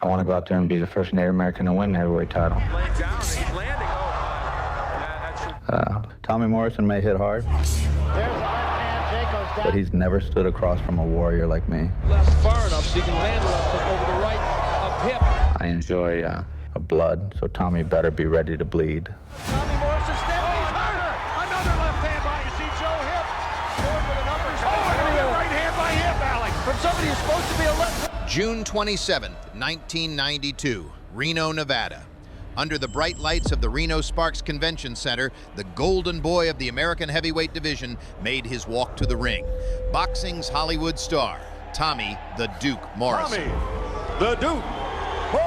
I want to go out there and be the first Native American to win the heavyweight title. Laying down, he's landing. Tommy Morrison may hit hard, but he's never stood across from a warrior like me. Left far enough so he can land left over the right of Hipp. I enjoy blood, so Tommy better be ready to bleed. Tommy Morrison standing. Another left hand by, you see Joe Hipp. Going with a number. Oh, a right hand by Hipp, Alex. From somebody who's supposed to be a left. June 27th, 1992, Reno, Nevada. Under the bright lights of the Reno Sparks Convention Center, the golden boy of the American heavyweight division made his walk to the ring. Boxing's Hollywood star, Tommy the Duke Morrison. Tommy the Duke Morrison.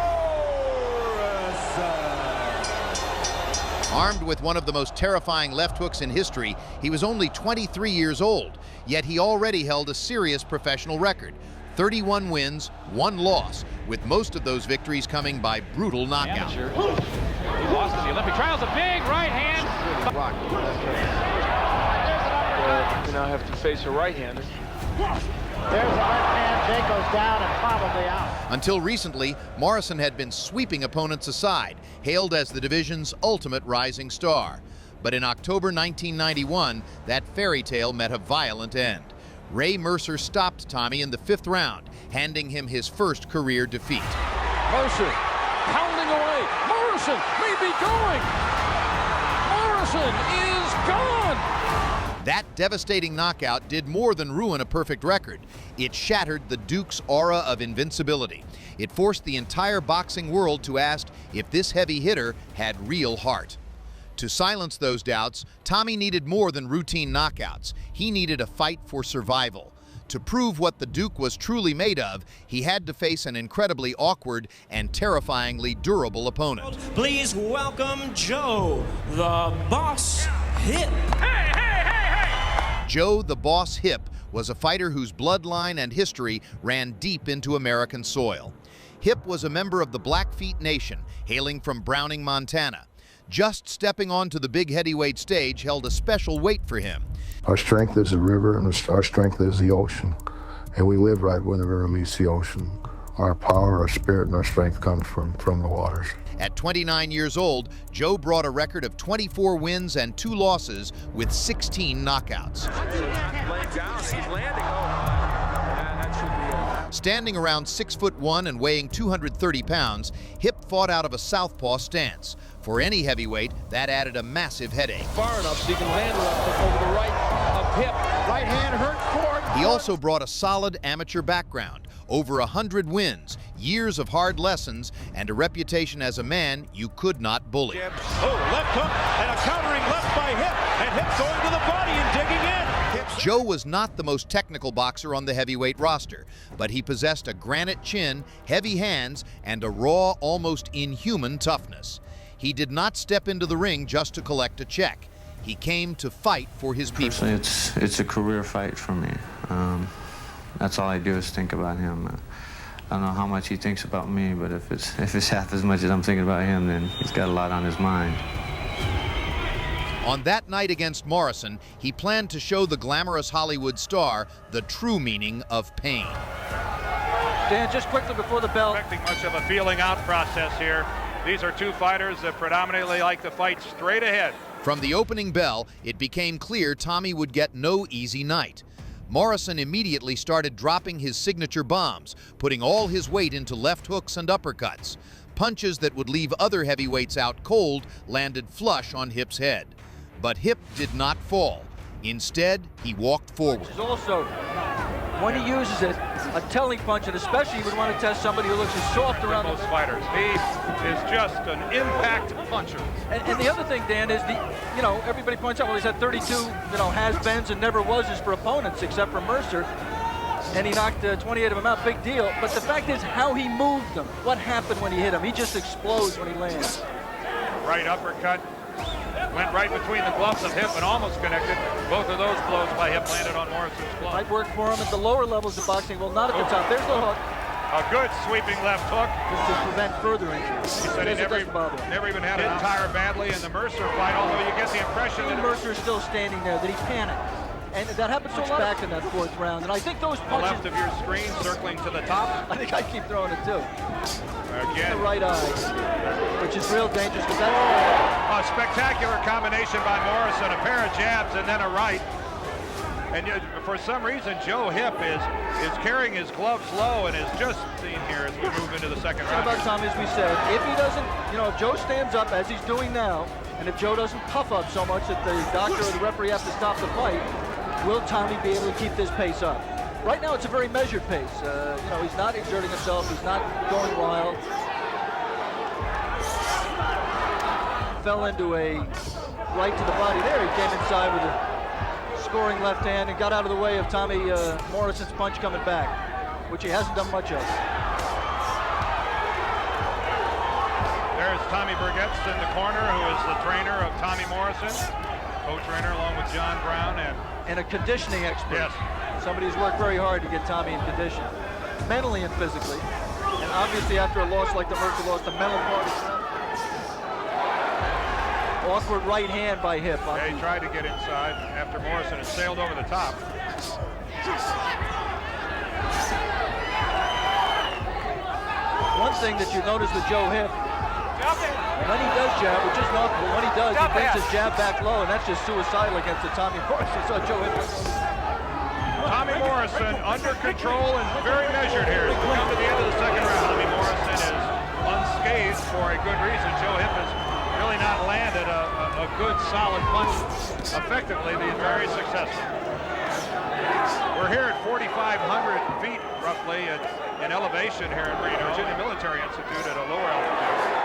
Armed with one of the most terrifying left hooks in history, he was only 23 years old, yet he already held a serious professional record. 31 wins, 1 loss, with most of those victories coming by brutal knockout. He lost in the Olympic trials, a big right hand. You now have to face a right-hander. There's a left hand, Jake goes down and probably out. Until recently, Morrison had been sweeping opponents aside, hailed as the division's ultimate rising star. But in October 1991, that fairy tale met a violent end. Ray Mercer stopped Tommy in the 5th round, handing him his first career defeat. Mercer pounding away. Morrison may be going. Morrison is gone. That devastating knockout did more than ruin a perfect record. It shattered the Duke's aura of invincibility. It forced the entire boxing world to ask if this heavy hitter had real heart. To silence those doubts, Tommy needed more than routine knockouts. He needed a fight for survival. To prove what the Duke was truly made of, he had to face an incredibly awkward and terrifyingly durable opponent. Please welcome Joe, the Boss Hipp. Hey, hey, hey, hey! Joe the Boss Hipp was a fighter whose bloodline and history ran deep into American soil. Hipp was a member of the Blackfeet Nation, hailing from Browning, Montana. Just stepping onto the big heavyweight stage held a special weight for him. Our strength is the river, and our strength is the ocean. And we live right where the river meets the ocean. Our power, our spirit, and our strength comes from the waters. At 29 years old, Joe brought a record of 24 wins and 2 losses with 16 knockouts. Laying down, he's landing. Standing around 6'1" and weighing 230 pounds, Hipp fought out of a southpaw stance. For any heavyweight, that added a massive headache. Far enough so he can land left over the right of Hipp. Right hand hurt forward. He also brought a solid amateur background, over 100 wins, years of hard lessons, and a reputation as a man you could not bully. Oh, left hook and a countering left by Hipp, and Hipp going to the body and digging in. Joe was not the most technical boxer on the heavyweight roster, but he possessed a granite chin, heavy hands, and a raw, almost inhuman toughness. He did not step into the ring just to collect a check. He came to fight for his people. Personally, it's a career fight for me. That's all I do is think about him. I don't know how much he thinks about me, but if it's half as much as I'm thinking about him, then he's got a lot on his mind. On that night against Morrison, he planned to show the glamorous Hollywood star the true meaning of pain. Dan, just quickly before the bell. Expecting much of a feeling out process here. These are 2 fighters that predominantly like to fight straight ahead. From the opening bell, it became clear Tommy would get no easy night. Morrison immediately started dropping his signature bombs, putting all his weight into left hooks and uppercuts. Punches that would leave other heavyweights out cold landed flush on Hipp's head. But Hipp did not fall. Instead, he walked forward. Also, when he uses it, a telling punch, and especially you would want to test somebody who looks as soft around most fighters. He is just an impact puncher. And the other thing, Dan, is everybody points out, well, he's had 32, has-beens and never was-es for opponents except for Mercer. And he knocked 28 of them out, big deal. But the fact is how he moved them. What happened when he hit him? He just explodes when he lands. Right uppercut. Went right between the gloves of Hipp and almost connected. Both of those blows by Hipp landed on Morrison's glove. Might work for him at the lower levels of boxing. Well, not at the top. There's the hook. A good sweeping left hook. Just to prevent further injuries. He said he never even had hit Tyre badly in the Mercer fight, although you get the impression that Mercer is still standing there, that he panicked. And that happened so much back in that 4th round. And I think those punches... The left of your screen circling to the top. I think I keep throwing it too. Again. The right eye, which is real dangerous because that's a spectacular combination by Morrison, a pair of jabs and then a right. And for some reason, Joe Hipp is carrying his gloves low and is just seen here as we move into the second round. about Tommy, as we said, if he doesn't, if Joe stands up as he's doing now, and if Joe doesn't puff up so much that the doctor or the referee have to stop the fight, will Tommy be able to keep this pace up? Right now, it's a very measured pace. He's not exerting himself. He's not going wild. Fell into a right to the body there. He came inside with a scoring left hand and got out of the way of Tommy Morrison's punch coming back, which he hasn't done much of. There's Tommy Burgett's in the corner, who is the trainer of Tommy Morrison, co-trainer along with John Brown and a conditioning expert. Yes. Somebody who's worked very hard to get Tommy in condition, mentally and physically. And obviously after a loss like the Mercer loss, the mental part is awkward right hand by Hipp. Yeah, he tried to get inside after Morrison had sailed over the top. One thing that you notice with Joe Hipp, when he does jab, which is not, but when he does, he brings his jab back low, and that's just suicidal against the Tommy Morrison. So Joe Hipp. Tommy Morrison under control and very measured here as we come to the end of the second round. Tommy Morrison is unscathed for a good reason. Joe Hipp has really not landed a good solid punch effectively. He's very successful. We're here at 4,500 feet roughly in elevation here in Virginia Military Institute at a lower altitude.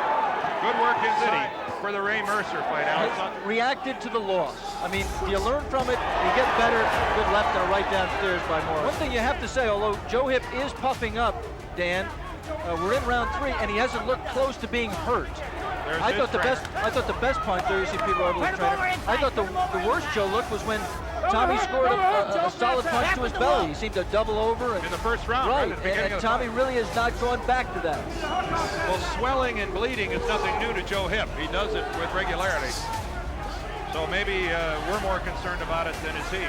Good work inside for the Ray Mercer fight, Alex. Reacted to the loss. I mean, you learn from it, you get better. Good left and a right downstairs by Morrison. One thing you have to say, although Joe Hipp is puffing up, Dan, we're in round 3, and he hasn't looked close to being hurt. I thought the best punch, there you see people over the trainer. I thought the worst Joe looked was when Tommy scored a solid punch to his belly. He seemed to double over. In the first round, right? At the beginning And Tommy really has not gone back to that. Well, swelling and bleeding is nothing new to Joe Hipp. He does it with regularity. So maybe we're more concerned about it than is he.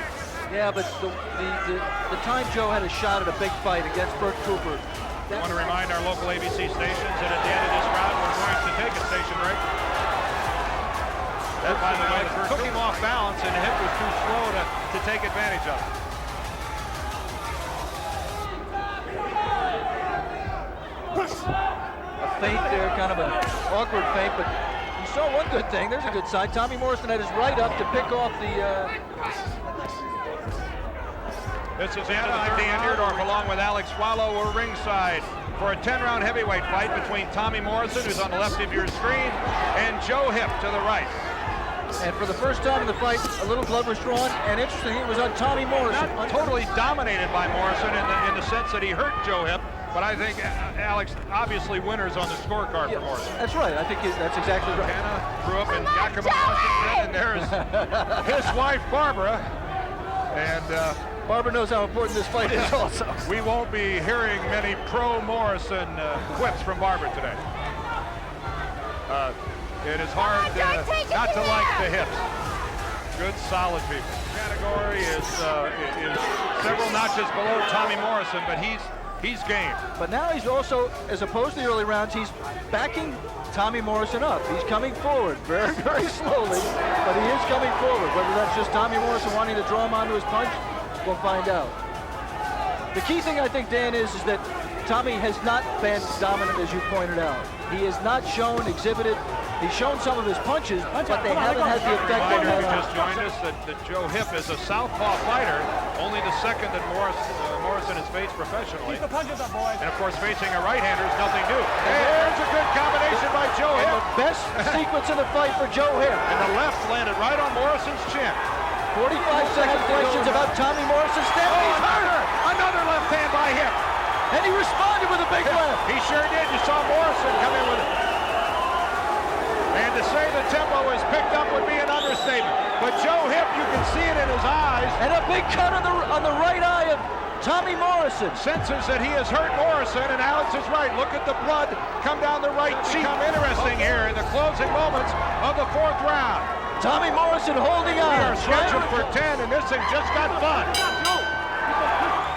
Yeah, but the time Joe had a shot at a big fight against Burt Cooper. I want to remind our local ABC stations that at the end of this round, we're going to take a station break. That, by the way, took him off balance, and Hipp was too slow to take advantage of it. A feint there, kind of an awkward feint, but you saw one good thing. There's a good sign. Tommy Morrison had his right up to pick off the... This is Anthony Deanderdorf along with Alex Swallow. We're ringside for a 10-round heavyweight fight between Tommy Morrison, who's on the left of your screen, and Joe Hipp to the right. And for the first time in the fight, a little glove was drawn, and interesting, it was on Tommy Morrison. Not totally dominated by Morrison in the sense that he hurt Joe Hipp, but I think, Alex, obviously winners on the scorecard for Morrison. That's right. I think that's exactly right. Hannah grew up in Yakima, Washington, and there's his wife, Barbara. And Barbara knows how important this fight is also. We won't be hearing many pro-Morrison quips from Barbara today. It is hard not to like the Hipps. Good, solid people. Category is several notches below Tommy Morrison, but he's game. But now he's also, as opposed to the early rounds, he's backing Tommy Morrison up. He's coming forward very, very slowly, but he is coming forward. Whether that's just Tommy Morrison wanting to draw him onto his punch, we'll find out. The key thing, I think, Dan, is that Tommy has not been dominant, as you pointed out. He has not exhibited. He's shown some of his punches, but they haven't had the effect they had. Just joined us that Joe Hipp is a southpaw fighter, only the second that Morrison has faced professionally. Keep the punches up, boys. And of course, facing a right-hander is nothing new. And there's a good combination by Joe Hipp. The best sequence in the fight for Joe Hipp. And the left landed right on Morrison's chin. 45-second questions about Tommy Morrison standing. Oh, another left hand by Hipp. And he responded with a big left. He sure did. You saw Morrison come in with it. And to say the tempo is picked up would be an understatement. But Joe Hipp, you can see it in his eyes. And a big cut on the right eye of Tommy Morrison. Senses that he has hurt Morrison, and Alex is right. Look at the blood come down the right cheek. Become interesting here in the closing moments of the fourth round. Tommy Morrison holding on. We are scheduled for 10, and this thing just got fun.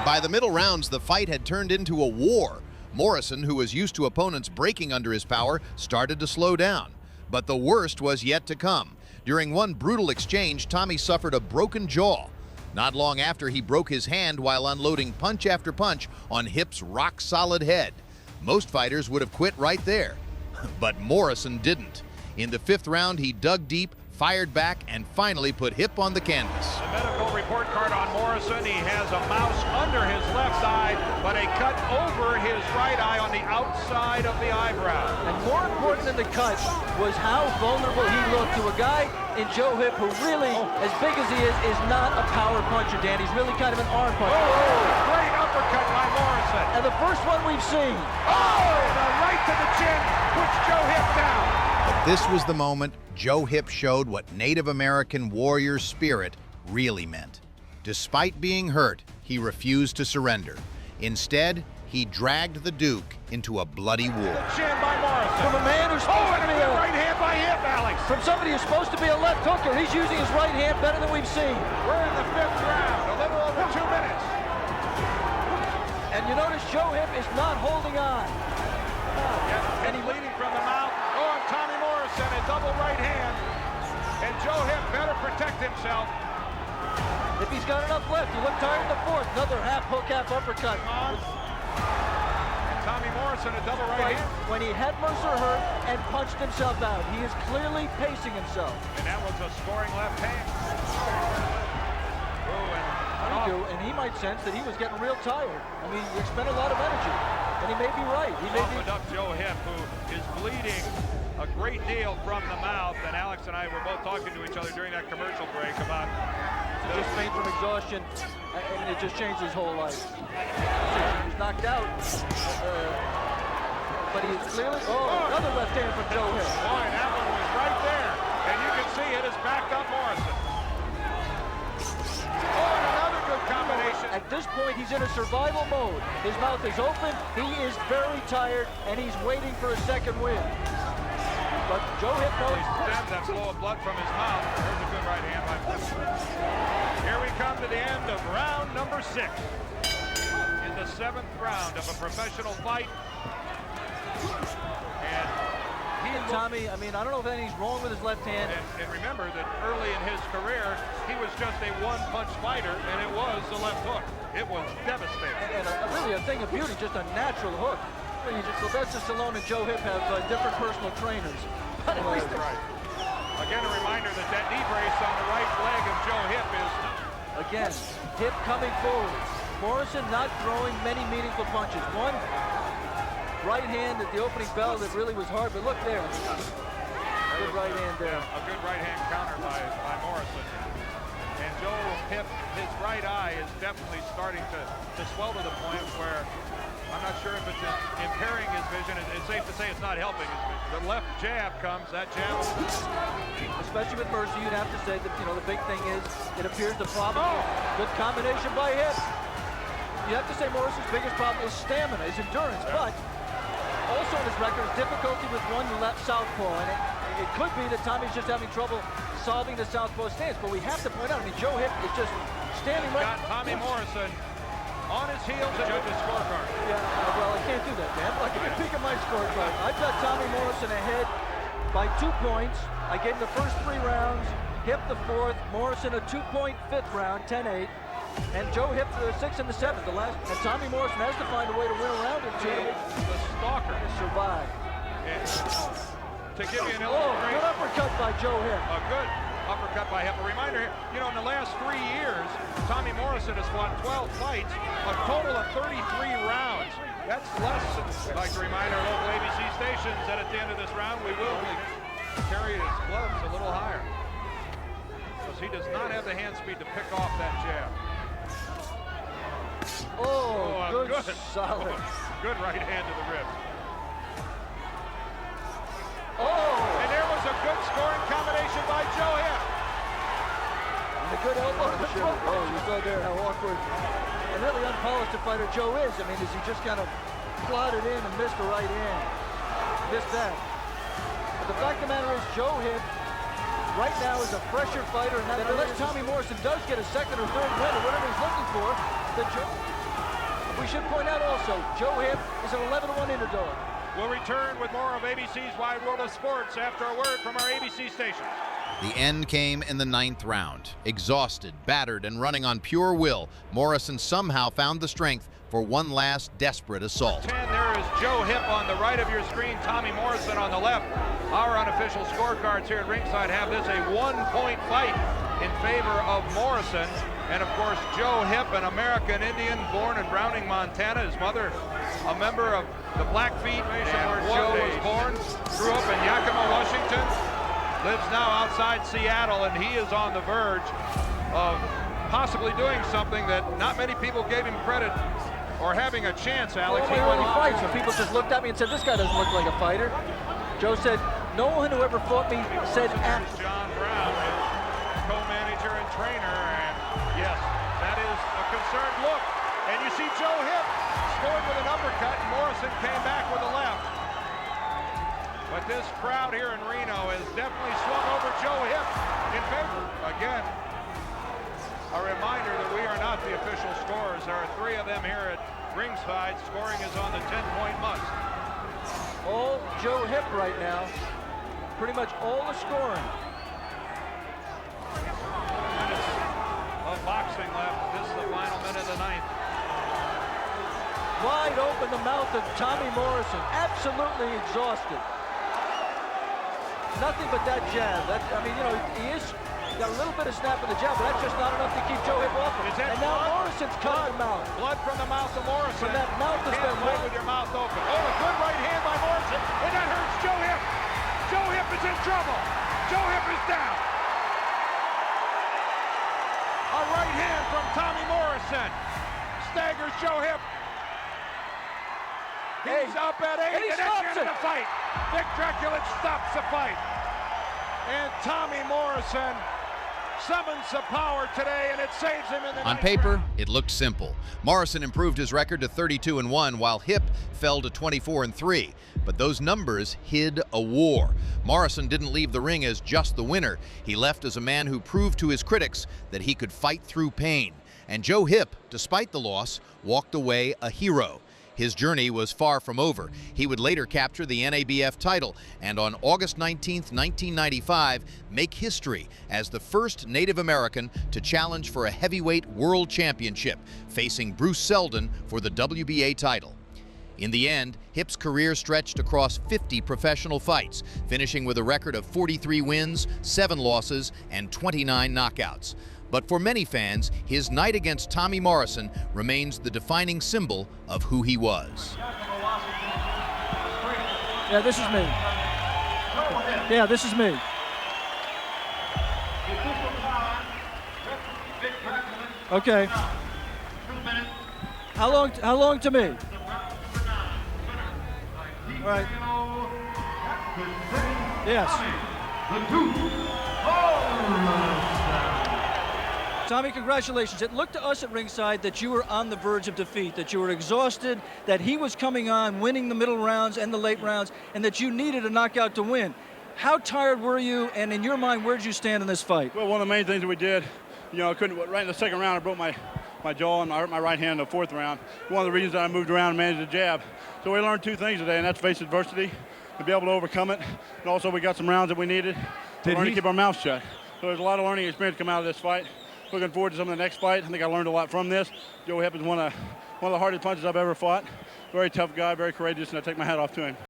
By the middle rounds, the fight had turned into a war. Morrison, who was used to opponents breaking under his power, started to slow down. But the worst was yet to come. During one brutal exchange, Tommy suffered a broken jaw. Not long after, he broke his hand while unloading punch after punch on Hipp's rock-solid head. Most fighters would have quit right there, but Morrison didn't. In the 5th round, he dug deep, fired back, and finally put Hipp on the canvas. The medical report card on Morrison, he has a mouse under his left eye, but a cut over his right eye on the outside of the eyebrow. And more important than the cut was how vulnerable he looked to a guy in Joe Hipp who really, as big as he is not a power puncher, Dan. He's really kind of an arm puncher. Oh, great uppercut by Morrison. And the first one we've seen. Oh, the right to the chin puts Joe Hipp down. But this was the moment Joe Hipp showed what Native American warrior spirit really meant. Despite being hurt, he refused to surrender. Instead, he dragged the Duke into a bloody war. Chin by Morrison. From a man who's supposed to be a right hand by Hipp, Alex. From somebody who's supposed to be a left hooker, he's using his right hand better than we've seen. We're in the 5th round, a little over 2 minutes. And you notice Joe Hipp is not holding on. And he's bleeding from the mouth. Oh, and Tommy Morrison, a double right hand. And Joe Hipp better protect himself. If he's got enough left, he looked tired in the 4th. Another half hook, half uppercut. And Tommy Morrison, a double right hand. When he had Mercer hurt and punched himself out, he is clearly pacing himself. And that was a scoring left hand. And he might sense that he was getting real tired. I mean, he expended a lot of energy, and he may be right. He may be up Joe Hipp, who is bleeding a great deal from the mouth. And Alex and I were both talking to each other during that commercial break about just faint from exhaustion, and it just changed his whole life. He was knocked out, but he is clearly. Oh, another left hand from Joe Hipp. Boy, that one was right there, and you can see it has backed up Morrison. Oh, and another good combination. At this point, he's in a survival mode. His mouth is open, he is very tired, and he's waiting for a second win. But Joe Hipp knows. He stemmed that flow of blood from his mouth. There's a good right hand by Morrison. Here we come to the end of round number 6. In the 7th round of a professional fight. And Tommy, I mean, I don't know if anything's wrong with his left hand. And remember that early in his career, he was just a one-punch fighter, and it was the left hook. It was devastating. And really a thing of beauty, just a natural hook. Sylvester Stallone and Joe Hipp have different personal trainers. But at least right. Again, a reminder that that knee brace on the right leg of Joe Hipp is... Again, Hipp coming forward. Morrison not throwing many meaningful punches. One right hand at the opening bell that really was hard, but look there. Good right hand there. Yeah, a good right hand counter by Morrison. And Joe Hipp, his right eye is definitely starting to swell to the point where I'm not sure if it's impairing his vision. It's safe to say it's not helping his vision. The left jab comes, that jab. Especially with Mercer, you'd have to say that, you know, the big thing is it appears the problem. Good combination by Hipp. You have to say Morrison's biggest problem is stamina, his endurance, but also in his record is difficulty with one left southpaw, and it could be that Tommy's just having trouble solving the southpaw stance. But we have to point out, I mean, Joe Hipp is just standing right. Got Tommy Morrison on his heels to judge his scorecard. Yeah, well, I can't do that, Dan. I can peek at my scorecard. I've got Tommy Morrison ahead by 2 points. I gave him the first 3 rounds, Hipp the 4th, Morrison a 2-point 5th round, 10-8. And Joe Hipp the 6th and the 7th, the last. And Tommy Morrison has to find a way to win a round or two. The stalker. To survive. To give you an illustration. Oh, good uppercut by Joe Hipp. A good uppercut by Hipp. A reminder here, you know, in the last 3 years, Tommy Morrison has fought 12 fights, a total of 33 rounds. That's less than, I'd like to remind our local ABC stations that at the end of this round, we will be carrying his gloves a little higher. Because he does not have the hand speed to pick off that jab. Oh, good, solid. Good right hand to the ribs. Oh! And there was a good scoring combination by Joe Hipp. And a good elbow to the throat. Oh, you saw there how awkward and really unpolished a fighter Joe is. I mean, is he just kind of plotted in and missed the right hand? Missed that. But the fact of the matter is, Joe Hipp right now is a fresher fighter, and unless Tommy Morrison does get a 2nd or 3rd win or whatever he's looking for, we we should point out also, Joe Hipp is an 11-1 underdog. We'll return with more of ABC's Wide World of Sports after a word from our ABC stations. The end came in the 9th round. Exhausted, battered, and running on pure will, Morrison somehow found the strength for one last desperate assault. 10, there is Joe Hipp on the right of your screen, Tommy Morrison on the left. Our unofficial scorecards here at ringside have this a 1-point fight in favor of Morrison. And of course, Joe Hipp, an American Indian born in Browning, Montana. His mother, a member of the Blackfeet Nation where Joe was born. Grew up in Yakima, Washington. Lives now outside Seattle, and he is on the verge of possibly doing something that not many people gave him credit or having a chance, Alex. Well, early fights, when people just looked at me and said, this guy doesn't look like a fighter. Joe said, no one who ever fought me said at. John Brown, co-manager and trainer, and yes, that is a concerned look. And you see Joe Hipp scored with an uppercut, and Morrison came back with a left. But this crowd here in Reno has definitely swung over Joe Hipp in favor. Again, a reminder that we are not the official scorers. There are 3 of them here at ringside. Scoring is on the 10-point must. All Joe Hipp right now, pretty much all the scoring. Minutes of boxing left. This is the final minute of the 9th. Wide open the mouth of Tommy Morrison, absolutely exhausted. Nothing but that jab. I mean, you know, he got a little bit of snap in the jab, but that's just not enough to keep Joe Hipp off him. And now Morrison's cutting the mouth. Blood from the mouth of Morrison. From that mouth has been fight with your mouth open. Oh, a good right hand by Morrison, and that hurts Joe Hipp. Joe Hipp is in trouble. Joe Hipp is down. A right hand from Tommy Morrison staggers Joe Hipp. He's up at 8, and that's the end of the fight. Vic Draculin stops the fight. And Tommy Morrison summons the power today, and it saves him in the On paper, it looked simple. Morrison improved his record to 32-1, while Hipp fell to 24-3. But those numbers hid a war. Morrison didn't leave the ring as just the winner. He left as a man who proved to his critics that he could fight through pain. And Joe Hipp, despite the loss, walked away a hero. His journey was far from over. He would later capture the NABF title and on August 19, 1995, make history as the first Native American to challenge for a heavyweight world championship, facing Bruce Seldon for the WBA title. In the end, Hipp's career stretched across 50 professional fights, finishing with a record of 43 wins, 7 losses, and 29 knockouts. But for many fans, his night against Tommy Morrison remains the defining symbol of who he was. Yeah, this is me. Yeah, this is me. Okay. How long to me? All right. Yes. Tommy, congratulations. It looked to us at ringside that you were on the verge of defeat, that you were exhausted, that he was coming on, winning the middle rounds and the late rounds, and that you needed a knockout to win. How tired were you, and in your mind, where did you stand in this fight? Well, one of the main things that we did, you know, right in the second round, I broke my jaw and I hurt my right hand in the 4th round. One of the reasons that I moved around and managed the jab. So we learned 2 things today, and that's face adversity, to be able to overcome it, and also we got some rounds that we needed to learn to keep our mouths shut. So there's a lot of learning experience come out of this fight. Looking forward to some of the next fight. I think I learned a lot from this. Joe Hipp is one of the hardest punches I've ever fought. Very tough guy, very courageous, and I take my hat off to him.